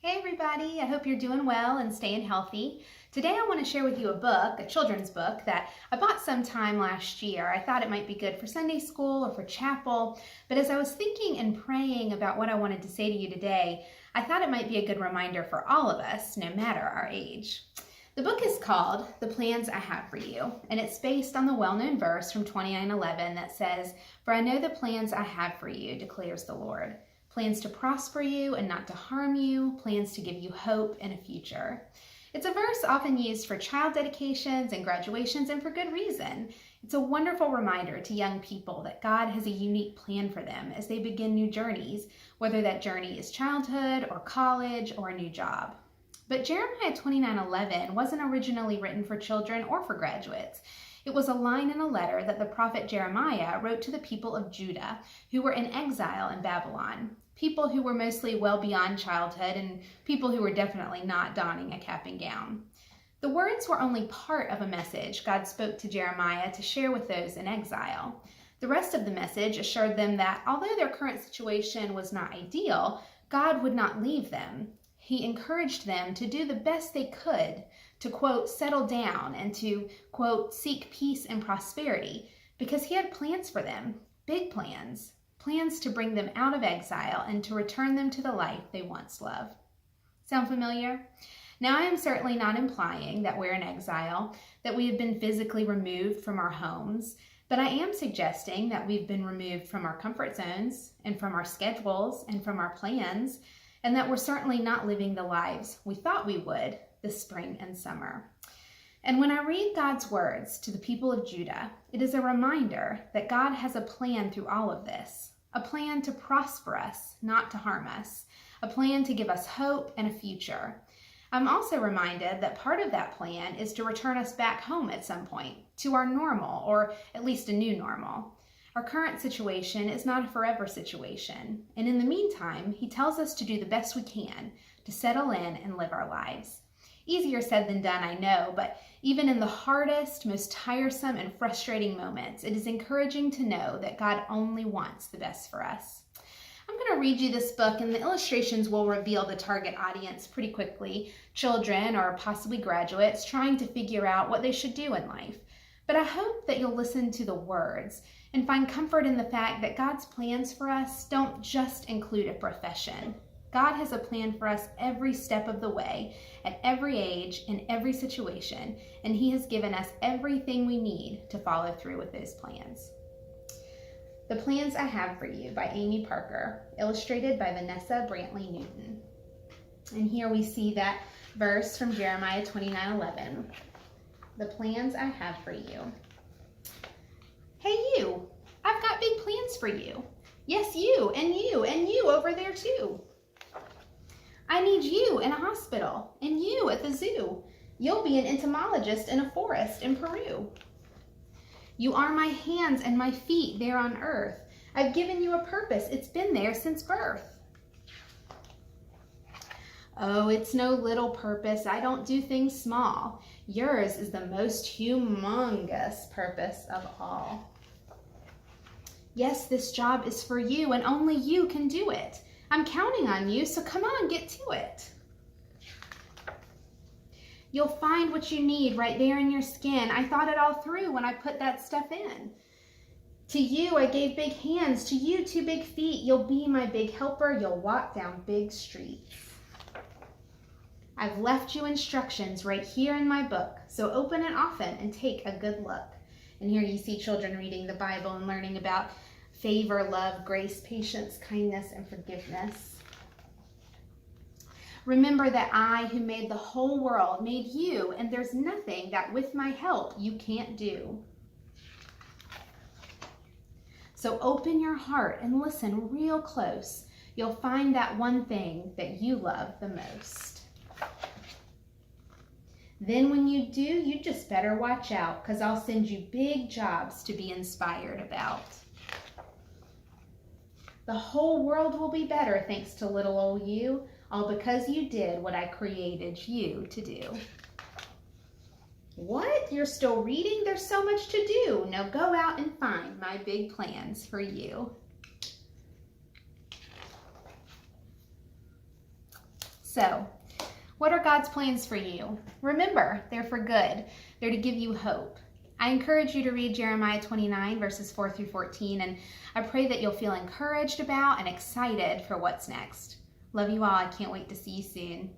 Hey everybody, I hope you're doing well and staying healthy. Today I want to share with you a book, a children's book that I bought sometime last year. I thought it might be good for Sunday school or for chapel, but as I was thinking and praying about what I wanted to say to you today, I thought it might be a good reminder for all of us, no matter our age. The book is called The Plans I Have for You, and it's based on the well-known verse from 29:11 that says, "For I know the plans I have for you, declares the Lord. Plans to prosper you and not to harm you, plans to give you hope and a future." It's a verse often used for child dedications and graduations, and for good reason. It's a wonderful reminder to young people that God has a unique plan for them as they begin new journeys, whether that journey is childhood or college or a new job. But Jeremiah 29:11 wasn't originally written for children or for graduates. It was a line in a letter that the prophet Jeremiah wrote to the people of Judah who were in exile in Babylon, people who were mostly well beyond childhood and people who were definitely not donning a cap and gown. The words were only part of a message God spoke to Jeremiah to share with those in exile. The rest of the message assured them that although their current situation was not ideal, God would not leave them. He encouraged them to do the best they could to, quote, settle down and to, quote, seek peace and prosperity, because he had plans for them, big plans, plans to bring them out of exile and to return them to the life they once loved. Sound familiar? Now, I am certainly not implying that we're in exile, that we have been physically removed from our homes, but I am suggesting that we've been removed from our comfort zones and from our schedules and from our plans, and that we're certainly not living the lives we thought we would this spring and summer. And when I read God's words to the people of Judah, it is a reminder that God has a plan through all of this, a plan to prosper us, not to harm us, a plan to give us hope and a future. I'm also reminded that part of that plan is to return us back home at some point, to our normal, or at least a new normal. Our current situation is not a forever situation, and in the meantime, he tells us to do the best we can to settle in and live our lives. Easier said than done, I know, but even in the hardest, most tiresome and frustrating moments, it is encouraging to know that God only wants the best for us. I'm going to read you this book, and the illustrations will reveal the target audience pretty quickly, children or possibly graduates trying to figure out what they should do in life. But I hope that you'll listen to the words and find comfort in the fact that God's plans for us don't just include a profession. God has a plan for us every step of the way, at every age, in every situation, and he has given us everything we need to follow through with those plans. The Plans I Have for You by Amy Parker, illustrated by Vanessa Brantley Newton. And here we see that verse from Jeremiah 29:11. The plans I have for you. Hey you, I've got big plans for you. Yes, you, and you, and you over there too. I need you in a hospital, and you at the zoo. You'll be an entomologist in a forest in Peru. You are my hands and my feet there on earth. I've given you a purpose. It's been there since birth. Oh, it's no little purpose. I don't do things small. Yours is the most humongous purpose of all. Yes, this job is for you, and only you can do it. I'm counting on you, so come on, get to it. You'll find what you need right there in your skin. I thought it all through when I put that stuff in. To you, I gave big hands. To you, 2 big feet. You'll be my big helper. You'll walk down big streets. I've left you instructions right here in my book, so open it often and take a good look. And here you see children reading the Bible and learning about favor, love, grace, patience, kindness, and forgiveness. Remember that I, who made the whole world, made you, and there's nothing that with my help you can't do. So open your heart and listen real close. You'll find that one thing that you love the most. Then when you do, you just better watch out, because I'll send you big jobs to be inspired about. The whole world will be better thanks to little old you, all because you did what I created you to do. What? You're still reading? There's so much to do. Now go out and find my big plans for you. So, what are God's plans for you? Remember, they're for good. They're to give you hope. I encourage you to read Jeremiah 29, verses 4 through 14, and I pray that you'll feel encouraged about and excited for what's next. Love you all. I can't wait to see you soon.